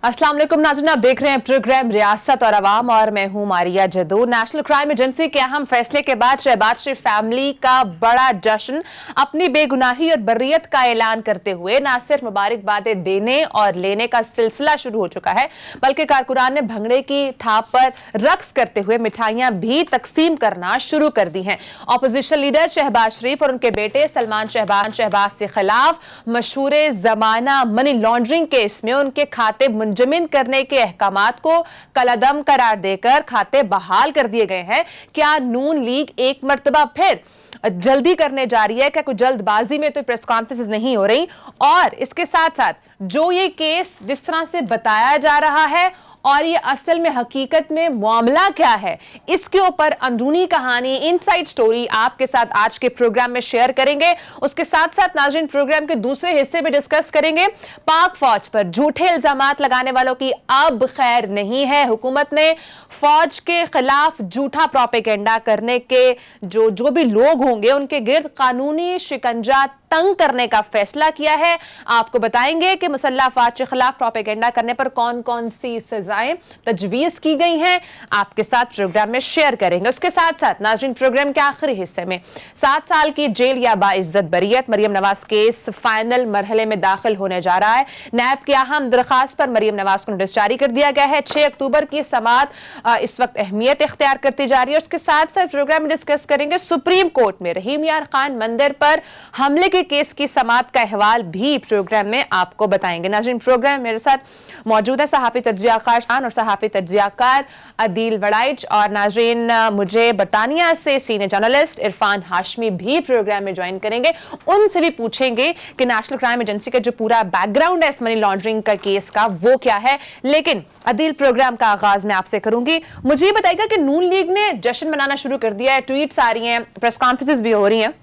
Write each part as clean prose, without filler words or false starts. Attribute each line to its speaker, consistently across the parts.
Speaker 1: अस्सलाम वालेकुम नाज़रीन, आप देख रहे हैं प्रोग्राम रियासत और अवाम और मैं हूं मारिया जदू। नेशनल क्राइम एजेंसी के अहम फैसले के बाद शहबाज शरीफ फैमिली का बड़ा जश्न अपनी बेगुनाही और बर्रियत का ऐलान करते हुए न सिर्फ मुबारकबादें देने और लेने का सिलसिला शुरू हो चुका है, बल्कि कारकुनान ने भंगड़े की थाप पर रक्स करते हुए मिठाइयां भी तकसीम करना शुरू कर दी हैं। अपोजिशन लीडर शहबाज शरीफ और उनके बेटे सलमान शहबाज के खिलाफ मशहूर जमाना मनी लॉन्ड्रिंग केस में उनके खाते मुंजमिन करने के अहकामात को कलअदम करार देकर खाते बहाल कर दिए गए हैं। क्या नून लीग एक मर्तबा फिर जल्दी करने जा रही है? क्या कोई जल्दबाजी में तो प्रेस कॉन्फ्रेंस नहीं हो रही? और इसके साथ साथ जो ये केस जिस तरह से बताया जा रहा है और ये असल में हकीकत में मामला क्या है, इसके ऊपर अंदरूनी कहानी, इनसाइड स्टोरी आपके साथ आज के प्रोग्राम में शेयर करेंगे। उसके साथ साथ नाज़रीन प्रोग्राम के दूसरे हिस्से में डिस्कस करेंगे पाक फौज पर झूठे इल्जामात लगाने वालों की अब खैर नहीं है। हुकूमत ने फौज के खिलाफ झूठा प्रोपेगेंडा करने के जो भी लोग होंगे उनके गिर्द कानूनी शिकंजा तंग करने का फैसला किया है। आपको बताएंगे कि मुसल्लह अफवाज के खिलाफ प्रोपेगेंडा करने पर कौन कौन सी सजाएं तजवीज की गई हैं, आपके साथ प्रोग्राम में शेयर करेंगे। उसके साथ साथ नाज़रीन प्रोग्राम के आखिरी हिस्से में 7 साल की जेल या बाइज्जत बरियत मरियम नवाज केस फाइनल मरहले में दाखिल होने जा रहा है। नैब की अहम दरखास्त पर मरियम नवाज को नोटिस जारी कर दिया गया है। 6 अक्टूबर की समाअत इस वक्त अहमियत इख्तियार करती जा रही है। उसके साथ साथ प्रोग्राम में डिस्कस करेंगे सुप्रीम कोर्ट में रहीम यार खान मंदिर पर हमले के केस की समाअत का अहवाल भी प्रोग्राम में आपको बताएंगे। नाज़रीन प्रोग्राम मेरे साथ मौजूद है सहाफी तज्जियाकार और सहाफी तज्जियाकार अदील वड़ाइच, और नाज़रीन मुझे बरतानिया से सीनियर जर्नलिस्ट इरफान हाशमी भी प्रोग्राम में ज्वाइन करेंगे। उनसे भी पूछेंगे कि नेशनल क्राइम एजेंसी का जो पूरा बैकग्राउंड है इस मनी लॉन्ड्रिंग का केस का वो क्या है। लेकिन अदील प्रोग्राम का आगाज मैं आपसे करूंगी। मुझे बताएगा कि नून लीग ने जश्न मनाना शुरू कर दिया है, ट्वीट्स आ रही हैं, प्रेस कॉन्फ्रेंसेस भी हो रही हैं।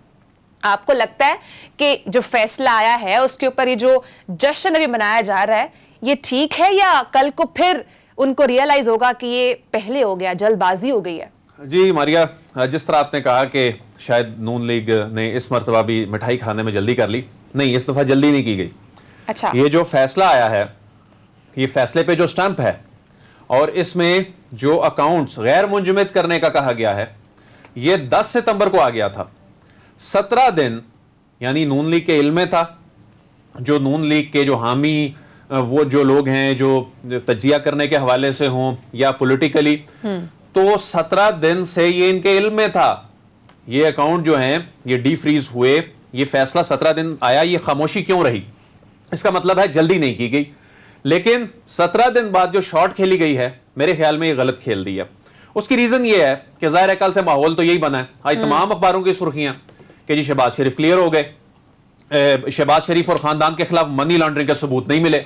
Speaker 1: आपको लगता है कि जो फैसला आया है उसके ऊपर ये जो जश्न अभी मनाया जा रहा है ये ठीक है, या कल को फिर उनको रियलाइज होगा कि ये पहले हो गया, जल्दबाजी हो गई है?
Speaker 2: जी मारिया, जिस तरह आपने कहा कि शायद नून लीग ने इस मर्तबा भी मिठाई खाने में जल्दी कर ली, नहीं, इस दफा जल्दी नहीं की गई।
Speaker 1: अच्छा,
Speaker 2: ये जो फैसला आया है, ये फैसले पे जो स्टैंप है और इसमें जो अकाउंट्स गैर मुंजमद करने का कहा गया है, ये 10 सितंबर को आ गया था। 17 दिन यानी नून लीग के इल्म में था। जो नून लीग के जो हामी वो जो लोग हैं जो तज्जिया करने के हवाले से हों या पॉलिटिकली, तो 17 दिन से ये इनके इल्म में था। ये अकाउंट जो हैं ये डी फ्रीज हुए, ये फैसला 17 दिन आया, ये खामोशी क्यों रही? इसका मतलब है जल्दी नहीं की गई। लेकिन 17 दिन बाद जो शॉट खेली गई है, मेरे ख्याल में ये गलत खेल दी है। उसकी रीजन ये है कि ज़ाहिर कल से माहौल तो यही बना है। आज तमाम अखबारों की सुर्खियां कि जी शहबाज शरीफ क्लियर हो गए, शहबाज शरीफ और खानदान के खिलाफ मनी लॉन्ड्रिंग का सबूत नहीं मिले।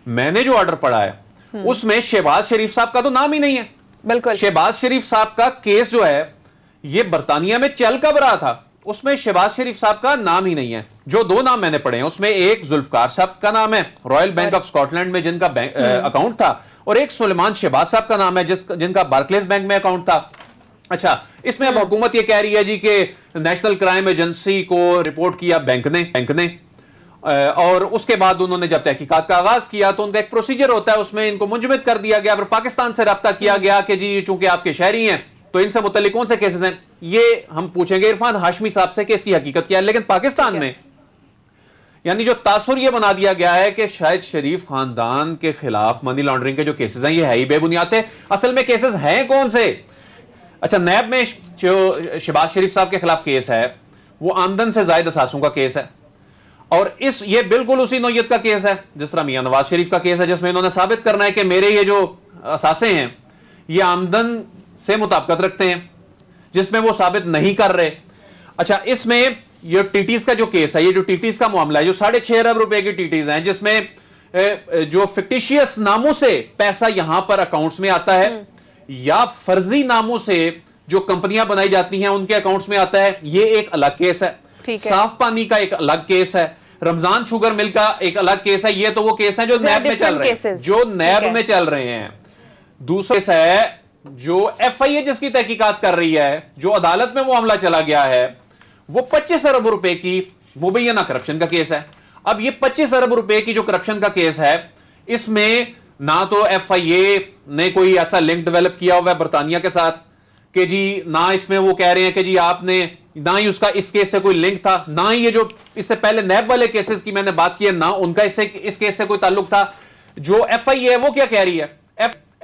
Speaker 2: मैंने जो ऑर्डर पढ़ा है उसमें शहबाज शरीफ साहब का तो नाम ही नहीं है।
Speaker 1: बिल्कुल,
Speaker 2: शहबाज शरीफ साहब का केस जो है ये बरतानिया में चल कब रहा था, उसमें शहबाज शरीफ साहब का नाम ही नहीं है। जो 2 नाम मैंने पढ़े हैं उसमें एक जुल्फकार साहब का नाम है, रॉयल बैंक ऑफ स्कॉटलैंड में जिनका अकाउंट था, और एक सुलेमान शहबाज साहब का नाम है जिनका बार्कलेस बैंक में अकाउंट था। अच्छा, इसमें अब हुकूमत ये कह रही है जी कि नेशनल क्राइम एजेंसी को रिपोर्ट किया बैंक ने, और उसके बाद उन्होंने जब तहकीकात का आगाज किया तो उनका एक प्रोसीजर होता है, उसमें इनको मुंजमद कर दिया गया। फिर पाकिस्तान से रब्ता किया गया कि जी चूंकि आपके शहरी हैं तो इनसे मुतल्लिक कौन से केसेस हैं, ये हम पूछेंगे इरफान हाशमी साहब से कि इसकी हकीकत क्या है। लेकिन पाकिस्तान में यानी जो तासुर ये बना दिया गया है कि शायद शरीफ खानदान के खिलाफ मनी लॉन्ड्रिंग के जो केसेस हैं ये है ही बेबुनियाद थे। असल में केसेस हैं कौन से? अच्छा, नैब में जो शहबाज शरीफ साहब के खिलाफ केस है वो आमदन से जायद असासों का केस है, और ये बिल्कुल उसी नौयत का केस है जिस तरह मियां नवाज शरीफ का केस है, जिसमें इन्होंने साबित करना है कि मेरे ये जो असासे हैं ये आमदन से मुताबिकत रखते हैं, जिसमें वो साबित नहीं कर रहे। अच्छा, इसमें ये टीटीज का जो केस है, ये जो टीटीज का मामला है, जो 6.5 अरब रुपए की टीटीज हैं, जिसमें जो फिक्टिशियस नामों से पैसा यहां पर अकाउंट्स में आता है या फर्जी नामों से जो कंपनियां बनाई जाती हैं उनके अकाउंट्स में आता है, ये एक अलग केस है। साफ पानी का एक अलग केस है, रमजान शुगर मिल का एक अलग केस है। ये तो वो केस है जो नैब में चल रहे हैं, जो नैब में चल रहे हैं। दूसरा केस है जो एफआईए जिसकी तहकीकात कर रही है, जो अदालत में मामला चला गया है, वो 25 अरब रुपए की मुबैना करप्शन का केस है। अब ये 25 अरब रुपए की जो करप्शन का केस है, इसमें ना तो FIA ने कोई ऐसा लिंक डेवलप किया हुआ है बरतानिया के साथ कि जी, ना इसमें वो कह रहे हैं कि जी आपने, ना ही उसका इस केस से कोई लिंक था, ना ही ये जो इससे पहले नैब वाले केसेस की मैंने बात की है, ना उनका इस केस से कोई ताल्लुक था। जो FIA है वो क्या कह रही है?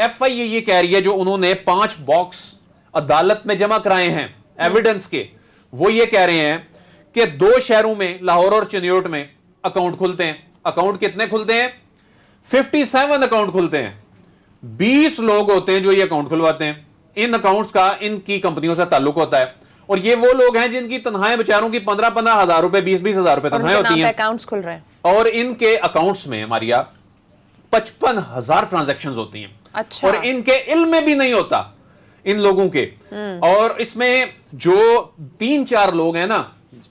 Speaker 2: FIA ये कह रही है, जो उन्होंने 5 बॉक्स अदालत में जमा कराए हैं एविडेंस के, वो ये कह रहे हैं कि 2 शहरों में, लाहौर और चिन्योट में अकाउंट खुलते हैं। अकाउंट कितने खुलते हैं? 57 अकाउंट खुलते हैं। 20 लोग होते हैं जो ये अकाउंट खुलवाते हैं। इन अकाउंट्स का इनकी कंपनियों से ताल्लुक होता है, और ये वो लोग हैं जिनकी तनख्वाहें बेचारों की 15-15 हजार रुपए, 20-20 हजार रुपए तनख्वाहें होती हैं।
Speaker 1: अकाउंट्स खुल रहे हैं
Speaker 2: और इनके अकाउंट्स में मारिया 55,000 ट्रांजैक्शंस होती हैं।
Speaker 1: अच्छा।
Speaker 2: और इनके इल्म में भी नहीं होता इन लोगों के। और इसमें जो 3-4 लोग हैं ना,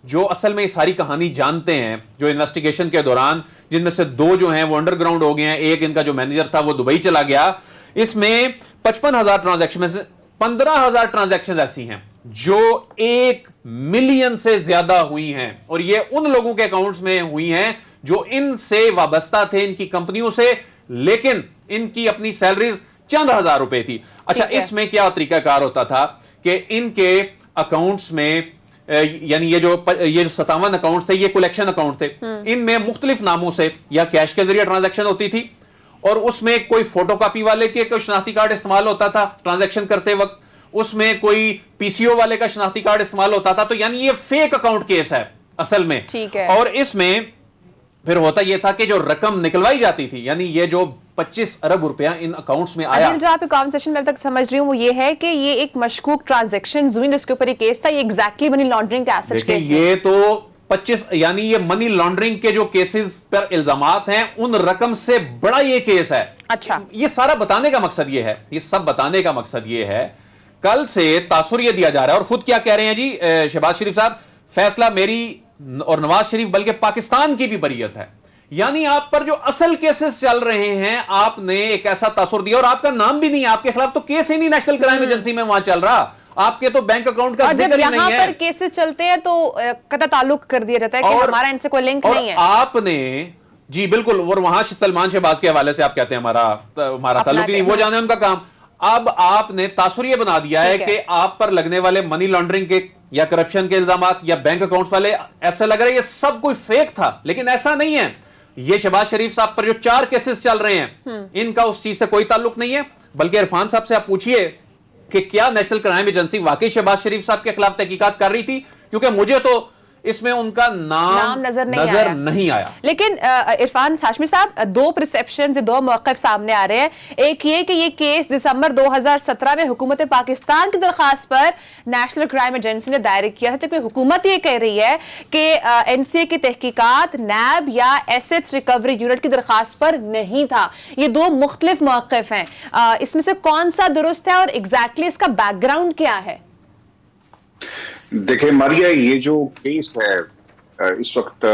Speaker 2: जो असल में ये सारी कहानी जानते हैं, जो इन्वेस्टिगेशन के दौरान, जिनमें से 2 जो हैं वो अंडरग्राउंड हो गए हैं, एक इनका जो मैनेजर था वो दुबई चला गया। इसमें 55,000 ट्रांजैक्शन में से 15,000 ट्रांजैक्शन ऐसी हैं जो 1 मिलियन से ज्यादा हुई हैं, और ये उन लोगों के अकाउंट्स में हुई हैं जो इनसे वाबस्ता थे, इनकी कंपनियों से, लेकिन इनकी अपनी सैलरीज चंद हजार रुपए थी। अच्छा, इसमें क्या तरीकाकार होता था कि इनके अकाउंट्स में, यानी ये जो 57 अकाउंट थे, ये कलेक्शन अकाउंट थे, इनमें मुख्तलिफ नामों से या कैश के जरिए ट्रांजैक्शन होती थी, और उसमें कोई फोटोकॉपी वाले के कोई शनाख्ती कार्ड इस्तेमाल होता था ट्रांजैक्शन करते वक्त, उसमें कोई PCO वाले का शनाख्ती कार्ड इस्तेमाल होता था। तो यानी ये फेक अकाउंट केस है असल में।
Speaker 1: ठीक है।
Speaker 2: और इसमें फिर होता यह था कि जो रकम निकलवाई जाती थी, यानी ये जो 25 अरब रुपया इन अकाउंट्स में आया।
Speaker 1: जो आप कॉन्वर्सेशन में अब तक समझ रही हूँ वो ये है कि ये एक मशकूक ट्रांजैक्शन हुई जिसके ऊपर ये केस था, ये एग्जैक्टली मनी लॉन्ड्रिंग का एसेट केस था।
Speaker 2: ये तो 25, यानी ये मनी लॉन्ड्रिंग के जो केसेस पर इल्जामात हैं, उन रकम से बड़ा ये केस है।
Speaker 1: अच्छा,
Speaker 2: ये सारा बताने का मकसद ये है, ये सब बताने का मकसद ये है, कल से तासुर ये दिया जा रहा है, और खुद क्या कह रहे हैं जी शहबाज शरीफ साहब, फैसला मेरी और नवाज शरीफ बल्कि पाकिस्तान की भी बरीयत है। यानी आप पर जो असल केसेस चल रहे हैं, आपने एक ऐसा तासुर दिया, और आपका नाम भी नहीं है, आपके खिलाफ तो केस ही नहीं नेशनल क्राइम एजेंसी में वहां चल रहा, आपके तो बैंक अकाउंट का जिक्र ही नहीं है।
Speaker 1: यहाँ पर केसेस चलते हैं तो कतई ताल्लुक कर दिया जाता है कि हमारा इनसे कोई लिंक नहीं है।
Speaker 2: आपने जी बिल्कुल, और वहां सलमान शहबाज के हवाले से आप कहते हैं हमारा ताल्लुक नहीं, वो जाने उनका काम। अब आपने तासुर ये बना दिया है कि आप पर लगने वाले मनी लॉन्ड्रिंग के या करप्शन के इल्जामात या बैंक अकाउंट्स वाले, ऐसा लग रहा है ये सब कोई फेक था, लेकिन ऐसा नहीं है। ये शहबाज शरीफ साहब पर जो 4 केसेस चल रहे हैं, इनका उस चीज से कोई ताल्लुक नहीं है। बल्कि इरफान साहब से आप पूछिए कि क्या नेशनल क्राइम एजेंसी वाकई शहबाज शरीफ साहब के खिलाफ तहकीकात कर रही थी, क्योंकि मुझे तो इसमें उनका नाम नजर नहीं आया।
Speaker 1: लेकिन इरफान हाशमी साहब, 2 परसेप्शन, 2 मौक़िफ़ सामने आ रहे हैं। एक ये कि ये केस दिसंबर 2017 में हुकूमत पाकिस्तान की दरखास्त पर नेशनल क्राइम एजेंसी ने दायर किया था, जबकि हुकूमत ये कह रही है कि NCA की तहकीकात नैब या एसेट्स रिकवरी यूनिट की दरखास्त पर नहीं था। ये 2 मुख्तलिफ मौक़िफ़ हैं, इसमें से कौन सा दुरुस्त है और एग्जैक्टली इसका बैकग्राउंड क्या है?
Speaker 3: देखिए मारिया, ये जो केस है इस वक्त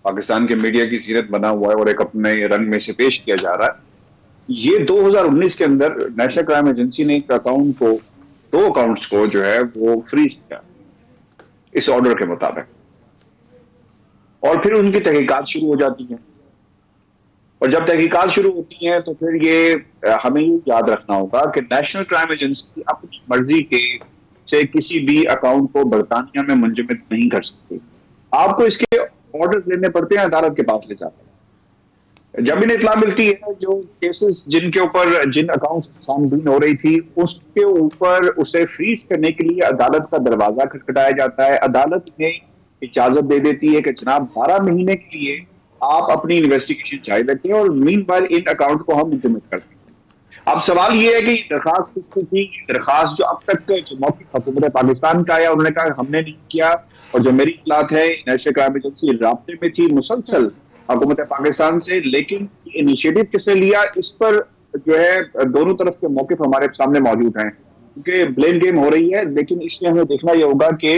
Speaker 3: पाकिस्तान के मीडिया की सीरत बना हुआ है और एक अपने रंग में से पेश किया जा रहा है। ये 2019 के अंदर नेशनल क्राइम एजेंसी ने एक अकाउंट को, 2 अकाउंट्स को जो है वो फ्रीज किया इस ऑर्डर के मुताबिक, और फिर उनकी तहकीकात शुरू हो जाती है। और जब तहकीकात शुरू होती है तो फिर ये हमें ये याद रखना होगा कि नेशनल क्राइम एजेंसी अपनी मर्जी के से किसी भी अकाउंट को बरतानिया में मुंजमद नहीं कर सकती। आपको इसके ऑर्डर्स लेने पड़ते हैं, अदालत के पास ले जाते हैं। जब इन्हें इत्तला मिलती है जो केसेस जिनके ऊपर, जिन अकाउंट्स छानबीन हो रही थी, उसके ऊपर उसे फ्रीज करने के लिए अदालत का दरवाजा खटखटाया जाता है। अदालत इन्हें इजाजत दे देती है कि जनाब 12 महीने के लिए आप अपनी इन्वेस्टिगेशन जारी रखें और मीनवाइल इन अकाउंट को हम मुंजमद करते हैं। अब सवाल ये है कि दरखास्त किसकी थी? दरखास्त जो अब तक जो मौक़िफ़ हुकूमत पाकिस्तान का आया, उन्होंने कहा हमने नहीं किया, और जो मेरी इत्तलात है नेशनल क्राइम एजेंसी राब्ते में थी मुसलसल हुकूमत पाकिस्तान से। लेकिन इनिशिएटिव किसने लिया, इस पर जो है दोनों तरफ के मौक़िफ़ हमारे सामने मौजूद हैं, क्योंकि ब्लेम गेम हो रही है। लेकिन इसमें हमें देखना यह होगा कि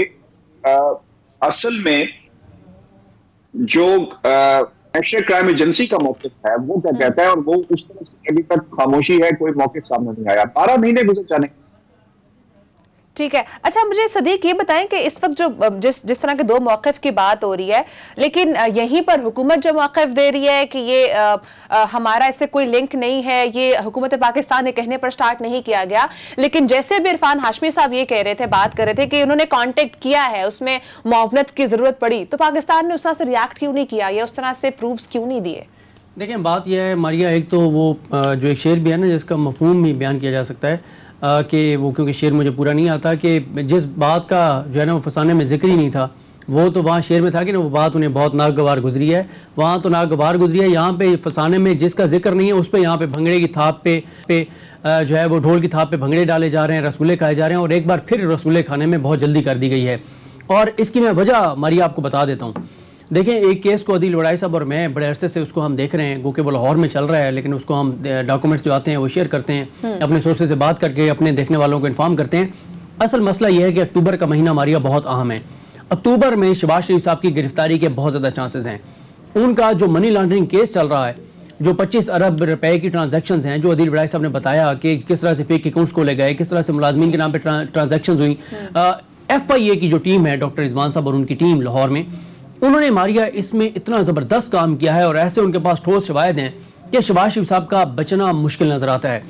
Speaker 3: असल में जो नेशनल क्राइम एजेंसी का मौक़िफ़ है वो क्या कहता है, और वो उस तरह से अभी तक खामोशी है, कोई मौक़िफ़ सामने नहीं आया। 12 महीने गुजर जाने।
Speaker 1: ठीक है। अच्छा, मुझे सदीक ये बताएं कि इस वक्त जो जिस तरह के दो मौक़िफ़ की बात हो रही है, लेकिन यहीं पर हुकूमत जो मौक़िफ़ दे रही है कि ये हमारा इससे कोई लिंक नहीं है, ये हुकूमत पाकिस्तान के कहने पर स्टार्ट नहीं किया गया, लेकिन जैसे भी इरफान हाशमी साहब ये कह रहे थे, बात कर रहे थे कि उन्होंने कॉन्टेक्ट किया है, उसमें मुआवनत की ज़रूरत पड़ी, तो पाकिस्तान ने उस तरह से रिएक्ट क्यों नहीं किया या उस तरह से प्रूफ्स क्यों नहीं दिए?
Speaker 4: देखें, बात यह है मारिया, एक तो वो जो एक शेर भी है ना जिसका मफहूम भी बयान किया जा सकता है कि वो, क्योंकि शेर मुझे पूरा नहीं आता, कि जिस बात का जो है ना वो फसाने में जिक्र ही नहीं था, वो तो वहाँ शेर में था कि ना वो बात उन्हें बहुत नागवार गुजरी है, वहाँ तो नागवार गुजरी है। यहाँ पे फसाने में जिसका जिक्र नहीं है उस पर यहाँ पे भंगड़े की थाप पे जो है वो ढोल की थाप पे भंगड़े डाले जा रहे हैं, रसगुल्ले खाए जा रहे हैं, और एक बार फिर रसगुल्ले खाने में बहुत जल्दी कर दी गई है। और इसकी मैं वजह मारिया आपको बता देता हूँ। देखें, एक केस को अदील वड़ाई साहब और मैं बड़े अरसे से उसको हम देख रहे हैं, गो कि वो लाहौर में चल रहा है, लेकिन उसको हम डॉक्यूमेंट्स जो आते हैं वो शेयर करते हैं, अपने सोर्सेज से बात करके अपने देखने वालों को इन्फॉर्म करते हैं। असल मसला ये है कि अक्टूबर का महीना मारिया बहुत अहम है। अक्टूबर में शहबाज शरीफ साहब की गिरफ्तारी के बहुत ज़्यादा चांसेस हैं। उनका जो मनी लॉन्ड्रिंग केस चल रहा है, जो 25 अरब रुपए की ट्रांजैक्शंस हैं, जो अदील वड़ाई साहब ने बताया कि किस तरह से फेक अकाउंट्स को ले गए, किस तरह से मुलाजमीन के नाम पे ट्रांजैक्शंस हुई। FIA की जो टीम है, डॉक्टर रिजवान साहब और उनकी टीम लाहौर में, उन्होंने मारिया इसमें इतना ज़बरदस्त काम किया है और ऐसे उनके पास ठोस शवाहिद हैं कि शहबाज शरीफ साहब का बचना मुश्किल नजर आता है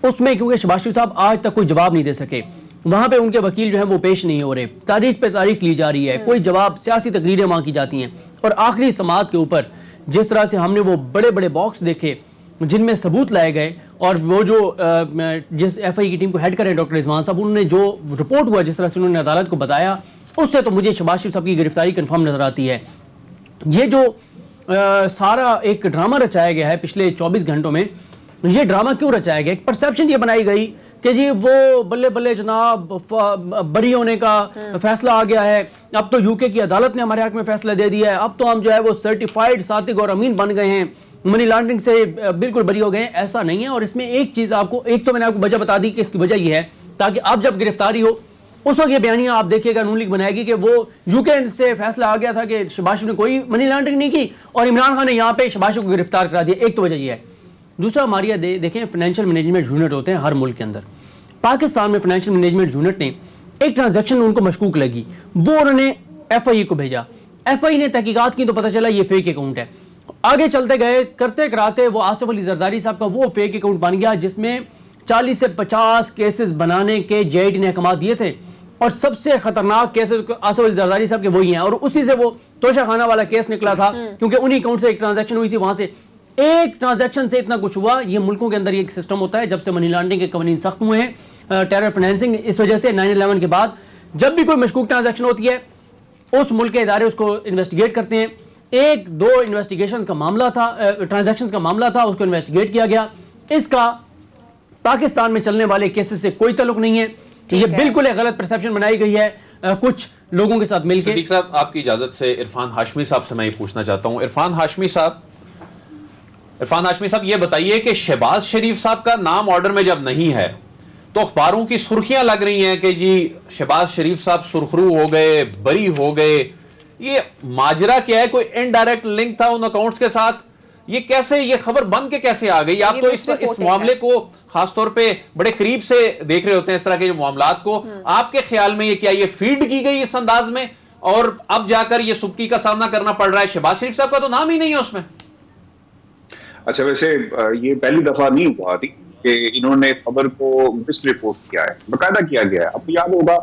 Speaker 4: उसमें, क्योंकि शहबाज शरीफ साहब आज तक कोई जवाब नहीं दे सके। वहाँ पे उनके वकील जो है वो पेश नहीं हो रहे, तारीख पे तारीख ली जा रही है, कोई जवाब, सियासी तकरीरें वहाँ की जाती हैं। और आखिरी समाअत के ऊपर जिस तरह से हमने वो बड़े बड़े बॉक्स देखे जिनमें सबूत लाए गए, और वो जो जिस FIA की टीम को हेड करें डॉक्टर रिजवान साहब, उन्होंने जो रिपोर्ट हुआ, जिस तरह से उन्होंने अदालत को बताया, उससे तो मुझे शहबाज शरीफ साहब की गिरफ्तारी कंफर्म नजर आती है। ये जो सारा एक ड्रामा रचाया गया है पिछले 24 घंटों में, ये ड्रामा क्यों रचाया गया? एक परसेप्शन ये बनाई गई कि जी वो बल्ले बल्ले जनाब बरी होने का फैसला आ गया है, अब तो UK की अदालत ने हमारे हक में फैसला दे दिया है, अब तो हम जो है वो सर्टिफाइड सातिक और अमीन बन गए हैं, मनी लॉन्ड्रिंग से बिल्कुल बरी हो गए हैं। ऐसा नहीं है। और इसमें एक चीज़ आपको, एक तो मैंने आपको वजह बता दी कि इसकी वजह यह है ताकि आप जब गिरफ्तारी हो उस वक्त ये बयानियां आप देखिएगा नून लीग बनाएगी कि वो UK से फैसला आ गया था कि शहबाज शरीफ ने कोई मनी लॉन्ड्रिंग नहीं की और इमरान खान ने यहाँ पे शहबाज शरीफ को गिरफ्तार करा दिया। एक तो वजह ये है। दूसरा, मारिया देखें, फाइनेंशियल मैनेजमेंट यूनिट होते हैं हर मुल्क के अंदर। पाकिस्तान में फाइनेंशियल मैनेजमेंट यूनिट ने एक ट्रांजैक्शन उनको मशकूक लगी, वो उन्होंने FIA को भेजा। FIA ने तहकीकात की तो पता चला ये फेक अकाउंट है। आगे चलते गए, करते कराते वो आसिफ अली जरदारी साहब का वो फेक अकाउंट बन गया जिसमें 40 से 50 केसेस बनाने के JIT ने अहकाम दिए थे, और सबसे खतरनाक केस आसिफ अली जरदारी साहब के वही हैं, और उसी से वो तोशा खाना वाला केस निकला था, क्योंकि उन्हीं अकाउंट से एक ट्रांजैक्शन हुई थी। वहां से एक ट्रांजैक्शन से इतना कुछ हुआ। ये मुल्कों के अंदर ये सिस्टम होता है जब से मनी लॉन्ड्रिंग के कवानीन सख्त हुए हैं, टेरर फाइनेंसिंग, इस वजह से 9/11 के बाद जब भी कोई मशकूक ट्रांजैक्शन होती है उस मुल्क के इदारे उसको इन्वेस्टिगेट करते हैं। 1-2 इन्वेस्टिगेशन का मामला था, ट्रांजैक्शन का मामला था, उसको इन्वेस्टिगेट किया गया। इसका पाकिस्तान में चलने वाले केसेस से कोई ताल्लुक नहीं है। ये बिल्कुल एक गलत परसेप्शन बनाई गई है कुछ लोगों के साथ मिलकर।
Speaker 2: सदीक साहब, आपकी इजाजत से इरफान हाशमी साहब से मैं ये पूछना चाहता हूं। इरफान हाशमी साहब, ये बताइए कि शहबाज शरीफ साहब का नाम ऑर्डर में जब नहीं है तो अखबारों की सुर्खियां लग रही हैं कि जी शहबाज शरीफ साहब सुरखरू हो गए, बरी हो गए। ये माजरा क्या है? कोई इनडायरेक्ट लिंक था उन अकाउंट्स के साथ? ये कैसे, ये खबर बन के कैसे आ गई? आप तो इस मामले को खासतौर पे बड़े करीब से देख रहे होते हैं, इस तरह के जो मामलात को। आपके ख्याल में ये क्या, ये फीड की गई इस अंदाज में और अब जाकर ये सुबकी का सामना करना पड़ रहा है? शहबाज शरीफ साहब का तो नाम ही नहीं है उसमें।
Speaker 3: अच्छा, वैसे ये पहली दफा नहीं हुआ थी कि इन्होंने खबर को मिस रिपोर्ट किया है, बाकायदा किया गया है। आपको याद होगा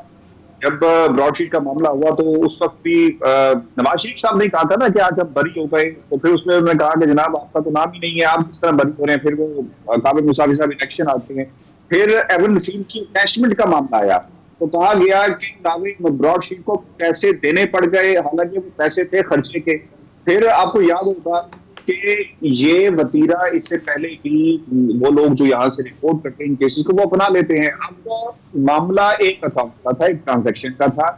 Speaker 3: जब ब्रॉडशीट का मामला हुआ तो उस वक्त भी नवाज शरीफ साहब ने कहा था ना कि आज आप बरी हो गए, तो फिर उसमें उन्होंने कहा कि जनाब आपका तो नाम ही नहीं है, आप किस तरह बरी हो रहे हैं। फिर वो काबिल मुसावी साहब इलेक्शन आते हैं। फिर एवन नसीम की कैशमेंट का मामला आया तो कहा गया कि काबिल ब्रॉडशीट को पैसे देने पड़ गए, हालांकि वो पैसे थे खर्चे के। फिर आपको याद होगा कि ये वतीरा इससे पहले ही वो लोग जो यहाँ से रिपोर्ट करते हैं इन केसेस को वो अपना लेते हैं। अब मामला एक अकाउंट का था, एक ट्रांजैक्शन का था,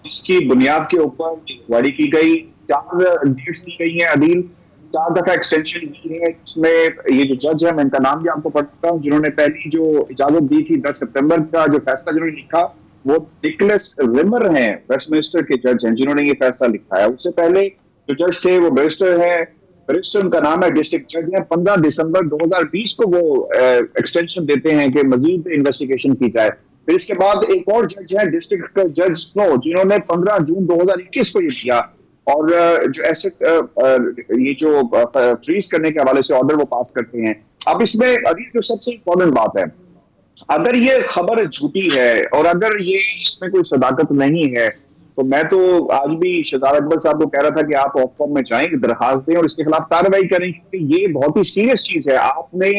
Speaker 3: जिसकी बुनियाद के ऊपर इंक्वायरी की गई। 4 डेट्स दी गई हैं अदील, 4 दफा एक्सटेंशन की है। इसमें ये जो जज है, मैं इनका नाम भी आपको पढ़ता हूँ, जिन्होंने पहली जो इजाजत दी थी 10 सितंबर का जो फैसला जिन्होंने लिखा, वो निकोलस रिमर हैं, वेस्टमिंस्टर के जज हैं जिन्होंने ये फैसला लिखा है। उससे पहले जो जज थे वो बैरिस्टर है, बैरिस्टर उनका नाम है, डिस्ट्रिक्ट जज है। 15 दिसंबर 2020 को वो एक्सटेंशन देते हैं कि मजीद इन्वेस्टिगेशन की जाए। फिर इसके बाद एक और जज है डिस्ट्रिक्ट जज स्नो, जिन्होंने 15 जून 2021 को ये किया, और जो एसेट ये जो फ्रीज करने के हवाले से ऑर्डर वो पास करते हैं। अब इसमें अभी जो सबसे इंपॉर्टेंट बात है, अगर ये खबर झूठी है और अगर ये इसमें कोई सदाकत नहीं है, तो मैं तो आज भी शहजाद अकबर साहब को कह रहा था कि आप ऑफकॉम में जाएं, दरखास्त दें और इसके खिलाफ कार्रवाई करें, क्योंकि ये बहुत ही सीरियस चीज है। आपने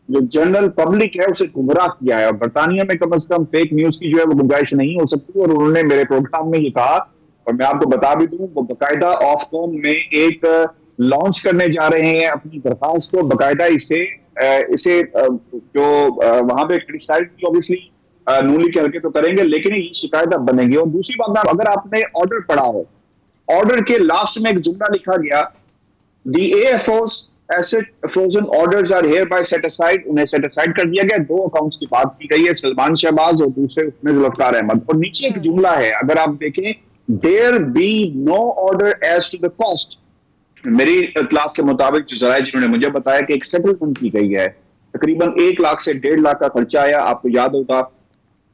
Speaker 3: जो जनरल पब्लिक है उसे गुमराह किया है, और बरतानिया में कम से कम फेक न्यूज की जो है वो गुंजाइश नहीं हो सकती। और उन्होंने मेरे प्रोग्राम में ये कहा, और मैं आपको बता भी दूं, वो बाकायदा ऑफकॉम में एक लॉन्च करने जा रहे हैं अपनी दरखास्त को, बाकायदा इसे जो वहां पे क्रिटिसाइज ऑब्वियसली नून लीग के हल्के तो करेंगे, लेकिन ये शिकायत अब बनेगी। और दूसरी बात, अगर आपने ऑर्डर पढ़ा हो, ऑर्डर के लास्ट में एक जुमला लिखा गया, the AFO's asset frozen orders are hereby set aside, उन्हें सेट असाइड कर दिया गया। 2 अकाउंट्स की बात की गई है, सलमान शहबाज और दूसरे उसमें जुल्फकार अहमद, और नीचे एक जुमला है, अगर आप देखें, there be no order as to the cost. मेरी इतलाफ के मुताबिक जो जराए जिन्होंने मुझे बताया कि एक सेटलमेंट की गई है, तकरीबन 1 लाख से 1.5 लाख का खर्चा आया। आपको याद होगा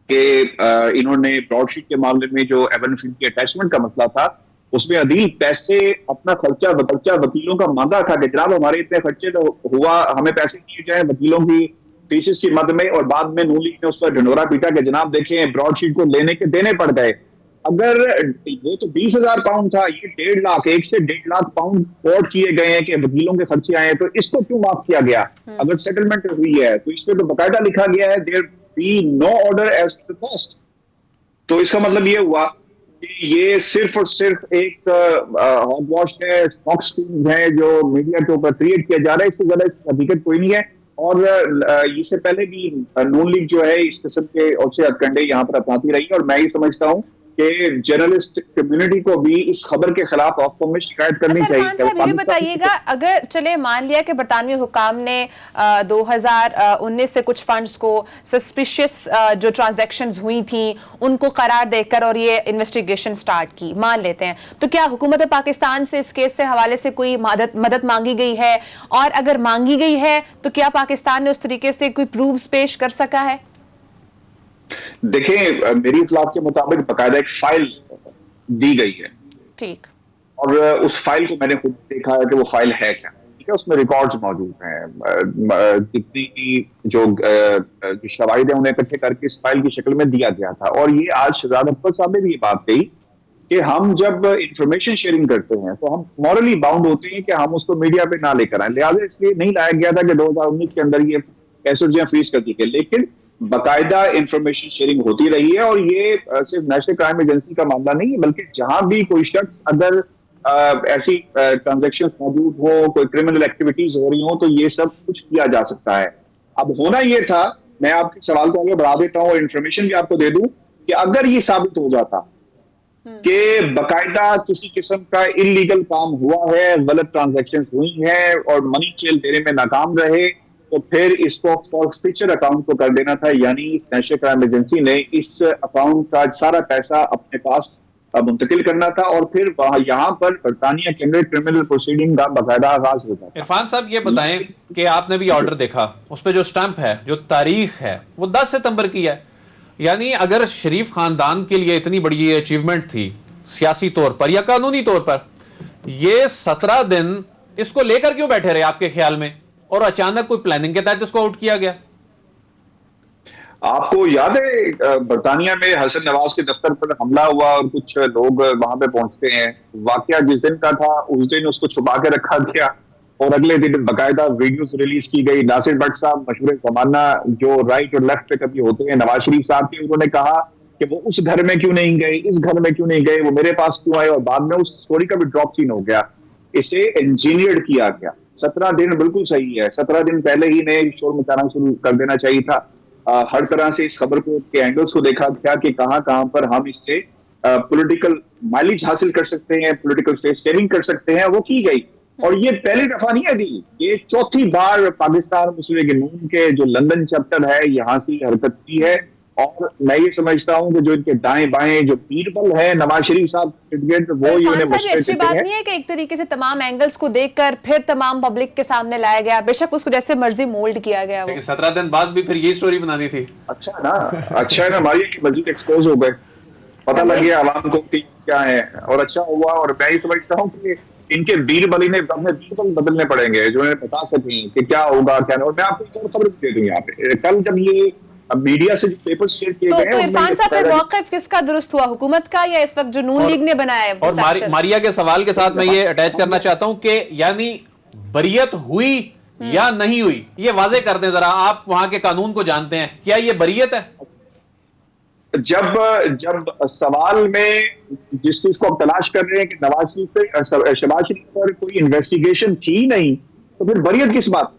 Speaker 3: कि इन्होंने ब्रॉडशीट के मामले में जो एवन फील्ड की अटैचमेंट का मसला था, उसमें अदील पैसे अपना खर्चा वकीलों का मांगा था कि जनाब हमारे इतने खर्चे तो हुआ, हमें पैसे दिए जाए वकीलों की फीसिस की मद में, और बाद में नून लीग ने उस पर ढिंढोरा पीटा कि जनाब देखें ब्रॉडशीट को लेने के देने पड़ गए। अगर वो तो 20,000 पाउंड था, ये 1.5 लाख, 1 से 1.5 लाख पाउंड कोट किए गए हैं कि वकीलों के खर्चे आए हैं, तो इसको क्यों माफ किया गया? अगर सेटलमेंट हुई है तो इसमें तो बाकायदा लिखा गया है there be no order as the cost. तो इसका मतलब ये हुआ कि ये सिर्फ और सिर्फ एक हॉट वॉश है, स्मॉक स्क्रीन है जो मीडिया के ऊपर क्रिएट किया जा रहा है, इससे ज्यादा इसकी हकीकत कोई नहीं है। और इससे पहले भी नून लीग जो है इस किस्म के औचे हथकंडे यहाँ पर अपनाती रही है, और मैं ये समझता हूँ कि जर्नलिस्ट कम्युनिटी को भी इस खबर के खिलाफ ऑफकॉम में शिकायत करनी चाहिए।
Speaker 1: ये बताइएगा, अगर चले मान लिया कि बरतानवी हुकाम ने 2019 से कुछ फंड्स को सस्पिशियस जो ट्रांजैक्शंस हुई थी उनको करार देकर और ये इन्वेस्टिगेशन स्टार्ट की, मान लेते हैं, तो क्या हुकूमत पाकिस्तान से इस केस से हवाले से कोई मदद मांगी गई है? और अगर मांगी गई है तो क्या पाकिस्तान ने उस तरीके से कोई प्रूफ्स पेश कर सका है?
Speaker 3: देखिए, मेरी इतलाफ के मुताबिक बाकायदा एक फाइल दी गई है, ठीक, और उस फाइल को मैंने खुद देखा है कि वो फाइल है क्या, ठीक है, उसमें रिकॉर्ड्स मौजूद हैं, कितनी जो शवाहिद है उन्हें इकट्ठे करके इस फाइल की शक्ल में दिया गया था। और ये आज शहजाद अकबर साहब ने भी ये बात कही कि हम जब इंफॉर्मेशन शेयरिंग करते हैं तो हम मॉरली बाउंड होते हैं कि हम उसको मीडिया पे ना लेकर आए, लिहाजा इसलिए नहीं लाया गया था कि 2019 के अंदर ये कैसे फ्रीज कर दी गई, लेकिन बाकायदा इंफॉर्मेशन शेयरिंग होती रही है। और ये सिर्फ नेशनल क्राइम एजेंसी का मामला नहीं है, बल्कि जहां भी कोई शख्स अगर ऐसी ट्रांजैक्शन मौजूद हो, कोई क्रिमिनल एक्टिविटीज हो रही हो, तो ये सब कुछ किया जा सकता है। अब होना ये था, मैं आपके सवाल को आगे बढ़ा देता हूँ और इंफॉर्मेशन भी आपको दे दूं, कि अगर ये साबित हो जाता कि बाकायदा किसी किस्म का इलीगल काम हुआ है, गलत ट्रांजैक्शन हुई है और मनी ट्रेल देने में नाकाम रहे, तो फिर इसको फॉर्फिचर अकाउंट को कर देना था, यानी नेशनल क्राइम एजेंसी ने इस अकाउंट का सारा पैसा अपने पास मुंतकिल करना था, और फिर यहाँ पर बरतानिया के अंदर क्रिमिनल प्रोसीडिंग का बाकायदा आगाज होता था।
Speaker 2: इरफान साहब, ये बताएं कि आपने भी ऑर्डर देखा, उस पर जो स्टैंप है, जो तारीख है, वो 10 सितंबर की है। यानी अगर शरीफ खानदान के लिए इतनी बड़ी अचीवमेंट थी सियासी तौर पर या कानूनी तौर पर, ये 17 दिन इसको लेकर क्यों बैठे रहे आपके ख्याल में, और अचानक कोई प्लानिंग के तहत इसको आउट किया गया?
Speaker 3: आपको याद है बरतानिया में हसन नवाज के दफ्तर पर हमला हुआ और कुछ लोग वहां पे पहुंचते हैं, वाकया जिस दिन का था उस दिन उसको छुपा के रखा गया और अगले दिन बाकायदा वीडियोस रिलीज की गई। नासिर भट्ट साहब, मशहूर जमाना जो राइट और लेफ्ट पे कभी होते हैं, नवाज शरीफ साहब के, उन्होंने कहा कि वो उस घर में क्यों नहीं गए, इस घर में क्यों नहीं गए, वो मेरे पास क्यों आए, और बाद में उस स्टोरी का भी ड्रॉप सीन हो गया। इसे इंजीनियर्ड किया गया। 17 दिन बिल्कुल सही है, 17 दिन पहले ही ने शोर मचाना शुरू कर देना चाहिए था। हर तरह से इस खबर को के एंगल्स को देखा गया कि कहां पर हम इससे पॉलिटिकल माइलेज हासिल कर सकते हैं, पॉलिटिकल फेस सेविंग कर सकते हैं, वो की गई। और ये पहली दफा नहीं है दी, ये चौथी बार पाकिस्तान मुस्लिम लीग नून के जो लंदन चैप्टर है यहाँ से हरकत की है और मैं ये समझता हूं कि जो इनके दाएं बाएं जो पीरबल है नवाज शरीफ साहब सर्टिफिकेट वो ये उन्हें
Speaker 1: ये अच्छी बात नहीं है कि एक तरीके से तमाम एंगल्स को देखकर फिर तमाम पब्लिक के सामने लाया गया, बेशक उसको जैसे मर्जी मोल्ड किया गया वो।
Speaker 2: 17 दिन बाद भी फिर ये स्टोरी बना दी थी।
Speaker 3: अच्छा है ना मारिया की मस्जिद एक्सपोज हो गए, पता लग गया आवाम को कि क्या है, और अच्छा हुआ। और मैं ये समझता हूँ कि इनके बीरबली ने अपने बीरबल बदलने पड़ेंगे जो इन्हें बता सकें कि क्या होगा क्या नहीं। और मैं आपको एक और खबर दे दूं यहाँ पे, कल जब ये मीडिया से जो पेपर शेयर किए गए
Speaker 1: तो इरफान साहब फिर मौक़िफ़ किसका दुरुस्त हुआ, हुकूमत का या इस वक्त जो नून लीग ने बनाया है?
Speaker 2: और मारिया के सवाल के साथ मैं ये अटैच करना चाहता हूं कि यानी बरियत हुई या नहीं हुई, ये वाजे कर दें जरा, आप वहां के कानून को जानते हैं, क्या ये बरियत है?
Speaker 3: जब सवाल में जिस चीज को आप तलाश कर रहे हैं कि नवाज शरीफ पे शहबाज शरीफ पर कोई इन्वेस्टिगेशन थी नहीं, तो फिर बरियत किस बात?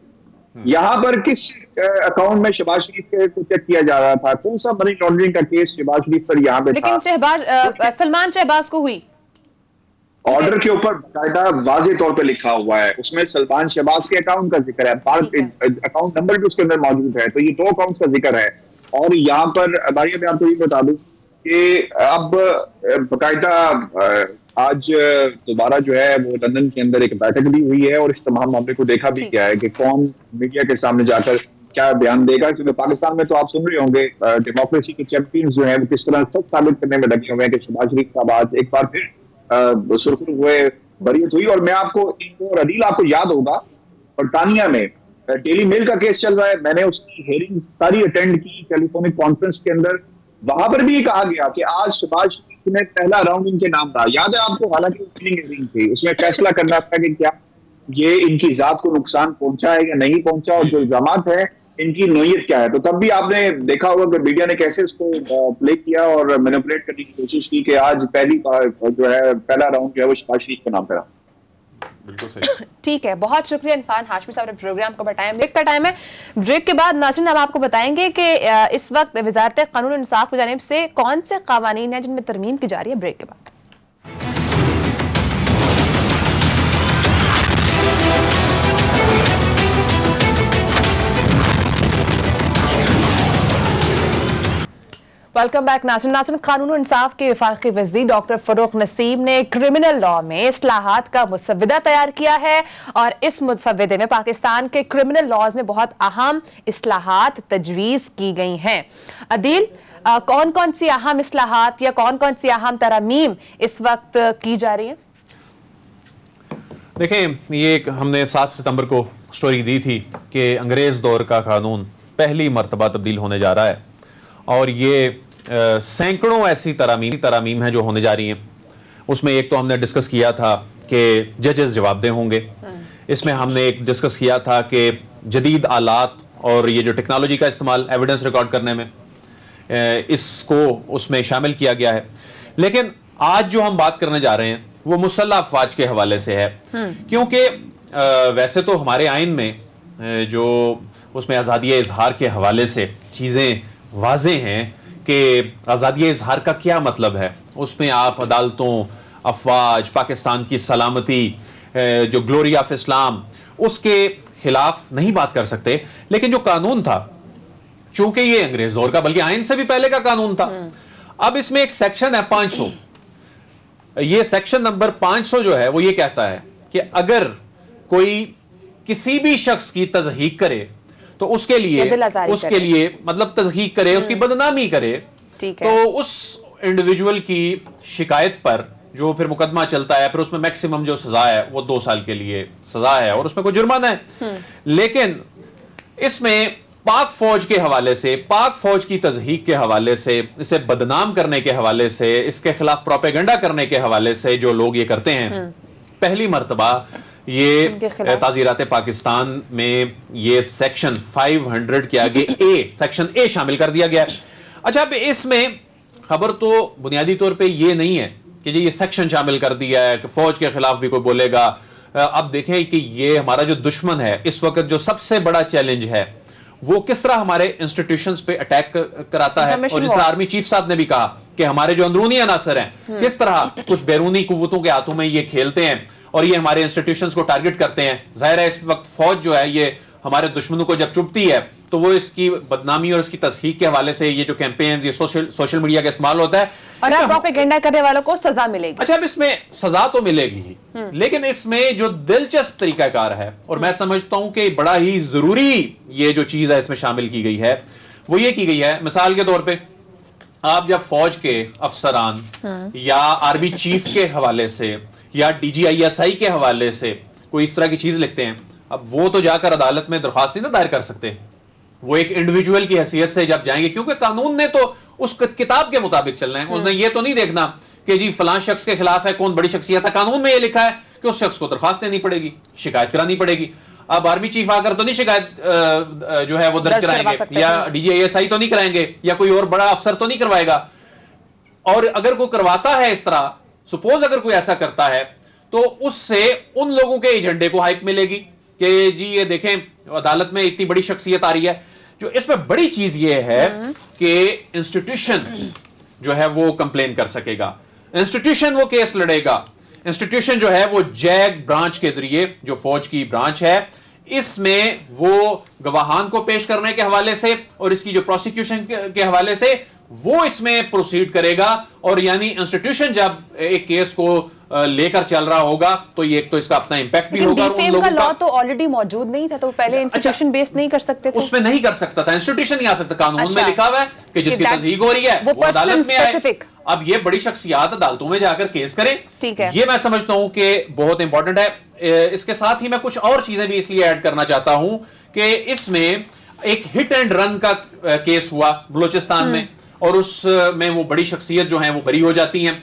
Speaker 3: यहां पर किस अकाउंट में शहबाज शरीफ को चेक किया जा रहा था, कौन सा मनी लॉन्ड्रिंग का केस शहबाज शरीफ पर यहां पे था?
Speaker 1: लेकिन सलमान शहबाज को हुई,
Speaker 3: ऑर्डर के ऊपर बाकायदा वाजे तौर पे लिखा हुआ है, उसमें सलमान शहबाज के अकाउंट का जिक्र है, अकाउंट नंबर भी उसके अंदर मौजूद है, तो ये 2 अकाउंट का जिक्र है। और यहाँ पर मारिया मैं आपको ये बता दूं कि अब बाकायदा आज दोबारा जो है वो लंदन के अंदर एक बैठक भी हुई है और इस तमाम मामले को देखा भी गया है कि कौन मीडिया के सामने जाकर क्या बयान देगा। क्योंकि पाकिस्तान में तो आप सुन रहे होंगे डेमोक्रेसी के चैंपियंस जो है वो किस तरह सच साबित करने में लगे हुए हैं कि शहबाज शरीफ साहब आज एक बार फिर सुर्खियों हुए, बरियत हुई। और मैं आपको और अदील आपको याद होगा बरतानिया में डेली मेल का केस चल रहा है, मैंने उसकी हेयरिंग सारी अटेंड की टेलीफोनिक कॉन्फ्रेंस के अंदर, वहां पर भी ये कहा गया कि आज शहबाज शरीफ ने पहला राउंड इनके नाम था, याद है आपको? हालांकि हेयरिंग थी, उसमें फैसला करना था कि क्या ये इनकी जात को नुकसान पहुंचा है या नहीं पहुंचा, और जो इल्जामात है इनकी नोयत क्या है। तो तब भी आपने देखा होगा कि मीडिया ने कैसे इसको प्ले किया और मैनिपुलेट करने की कोशिश की कि आज पहली जो है पहला राउंड जो है वो शहबाज शरीफ का नाम पे रहा।
Speaker 2: बिल्कुल सही।
Speaker 1: ठीक है, बहुत शुक्रिया इरफान हाशमी साहब ने प्रोग्राम को बताया। ब्रेक का टाइम है, ब्रेक के बाद नाज़रीन हम आपको बताएंगे कि इस वक्त वज़ारत क़ानून और इंसाफ की जानिब से कौन से क़वानीन हैं जिनमें तरमीम की जा रही है। ब्रेक के बाद वेलकम बैक। नाज़रीन, कानून और इंसाफ के वफाकी वज़ीर डॉक्टर फ़रूक नसीम ने क्रिमिनल लॉ में इस्लाहात का मुसव्वदा तैयार किया है और इस मुसव्वदे में पाकिस्तान के क्रिमिनल लॉज में बहुत अहम इस्लाहात तजवीज़ की गई हैं। अदील, कौन कौन सी अहम इस्लाहात या कौन कौन सी अहम तरमीम इस वक्त की जा रही है?
Speaker 2: देखें, ये हमने 7 सितंबर को स्टोरी दी थी कि अंग्रेज़ दौर का कानून पहली मरतबा तब्दील होने जा रहा है और ये सैकड़ों ऐसी तरामीम हैं जो होने जा रही हैं। उसमें एक तो हमने डिस्कस किया था कि जजेस जवाबदेह होंगे, इसमें हमने एक डिस्कस किया था कि जदीद आलात और ये जो टेक्नोलॉजी का इस्तेमाल एविडेंस रिकॉर्ड करने में, इसको उसमें शामिल किया गया है। लेकिन आज जो हम बात करने जा रहे हैं वो मुसल्लह अफवाज के हवाले से है, क्योंकि वैसे तो हमारे आइन में जो उसमें आज़ादी इजहार के हवाले से चीज़ें वाज़े हैं कि आज़ादी इजहार का क्या मतलब है। उसमें आप अदालतों, अफवाज, पाकिस्तान की सलामती, जो ग्लोरी ऑफ इस्लाम, उसके खिलाफ नहीं बात कर सकते। लेकिन जो कानून था, चूंकि ये अंग्रेज दौर का बल्कि आइन से भी पहले का कानून था, अब इसमें एक सेक्शन है 500। ये सेक्शन नंबर 500 जो है वो ये कहता है कि अगर कोई किसी भी शख्स की तज़हीक करे तो उसके लिए मतलब तज़हीक करे, उसकी बदनामी करे, तो उस इंडिविजुअल की शिकायत पर जो फिर मुकदमा चलता है, फिर उसमें मैक्सिमम जो सजा है वो 2 साल के लिए सजा है और उसमें कोई जुर्माना है। लेकिन इसमें पाक फौज के हवाले से, पाक फौज की तज़हीक के हवाले से, इसे बदनाम करने के हवाले से, इसके खिलाफ प्रोपेगेंडा करने के हवाले से जो लोग ये करते हैं, पहली मर्तबा ये ताज़ीरात पाकिस्तान में ये सेक्शन 500 के आगे सेक्शन ए शामिल कर दिया गया है। अच्छा, अब इसमें खबर तो बुनियादी तौर पे ये नहीं है कि ये सेक्शन शामिल कर दिया है कि फौज के खिलाफ भी कोई बोलेगा। अब देखें कि ये हमारा जो दुश्मन है इस वक्त, जो सबसे बड़ा चैलेंज है, वो किस तरह हमारे इंस्टीट्यूशंस पे अटैक कराता है। और जिस तरह आर्मी चीफ साहब ने भी कहा कि हमारे जो अंदरूनी अनासर हैं किस तरह कुछ बैरूनी कुव्वतों के हाथों में ये खेलते हैं और ये हमारे इंस्टीट्यूशंस को टारगेट करते हैं। जाहिर है इस वक्त फौज जो है ये हमारे दुश्मनों को जब चुभती है तो वो इसकी बदनामी और इसकी तस्हीक के हवाले से ये जो कैंपेन, ये सोशल मीडिया का इस्तेमाल होता है,
Speaker 1: और अब प्रोपेगेंडा करने वालों को सजा मिलेगी।
Speaker 2: अच्छा, अब इसमें सजा तो मिलेगी ही, लेकिन इसमें जो दिलचस्प तरीकाकार है और मैं समझता हूं कि बड़ा ही जरूरी ये जो चीज है इसमें शामिल की गई है, वो ये की गई है, मिसाल के तौर पे आप जब फौज के अफसरान या आर्मी चीफ के हवाले से या DGISI के हवाले से कोई इस तरह की चीज लिखते हैं, अब वो तो जाकर अदालत में दरख्वास्त नहीं ना दायर कर सकते, वो एक इंडिविजुअल की हैसियत से जब जाएंगे, क्योंकि कानून ने तो उस किताब के मुताबिक चलना है, उसने ये तो नहीं देखना कि जी फलां शख्स के खिलाफ है, कौन बड़ी शख्सियत है, कानून में ये लिखा है कि उस शख्स को दरख्वास्त देनी पड़ेगी, शिकायत करानी पड़ेगी। अब आर्मी चीफ आकर तो नहीं शिकायत जो है वो दर्ज कराएंगे, या DGISI तो नहीं कराएंगे, या कोई और बड़ा अफसर तो नहीं करवाएगा। और अगर कोई करवाता है इस तरह, सपोज अगर कोई ऐसा करता है, तो उससे उन लोगों के एजेंडे को हाइप मिलेगी कि जी ये देखें अदालत में इतनी बड़ी शख्सियत आ रही है। जो इसमें बड़ी चीज ये है कि इंस्टीट्यूशन जो है वो कंप्लेन कर सकेगा, इंस्टीट्यूशन वो केस लड़ेगा, इंस्टीट्यूशन जो है वो जैग ब्रांच के जरिए, जो फौज की ब्रांच है, इसमें वो गवाहान को पेश करने के हवाले से और इसकी जो प्रोसिक्यूशन के हवाले से वो इसमें प्रोसीड करेगा। और यानी इंस्टीट्यूशन जब एक केस को लेकर चल रहा होगा तो ये एक तो इसका अपना इंपैक्ट भी होगा।
Speaker 1: डिफेम का लॉ तो ऑलरेडी मौजूद नहीं था, तो पहले इंस्टीट्यूशन बेस नहीं कर सकते थे,
Speaker 2: उसमें नहीं कर सकता था, इंस्टीट्यूशन नहीं आ सकता। कानून में लिखा हुआ है कि जिसकी तस्दीक हो रही है वो अदालत में आए। अब ये बड़ी शख्सियात अदालतों में जाकर केस करें,
Speaker 1: ठीक है,
Speaker 2: ये मैं समझता हूं कि बहुत इंपॉर्टेंट है। इसके साथ ही मैं कुछ और चीजें भी इसलिए ऐड करना चाहता हूं कि इसमें एक हिट एंड रन का केस हुआ बलूचिस्तान में, और उसमें वो बड़ी शख्सियत जो है वो बरी हो जाती हैं।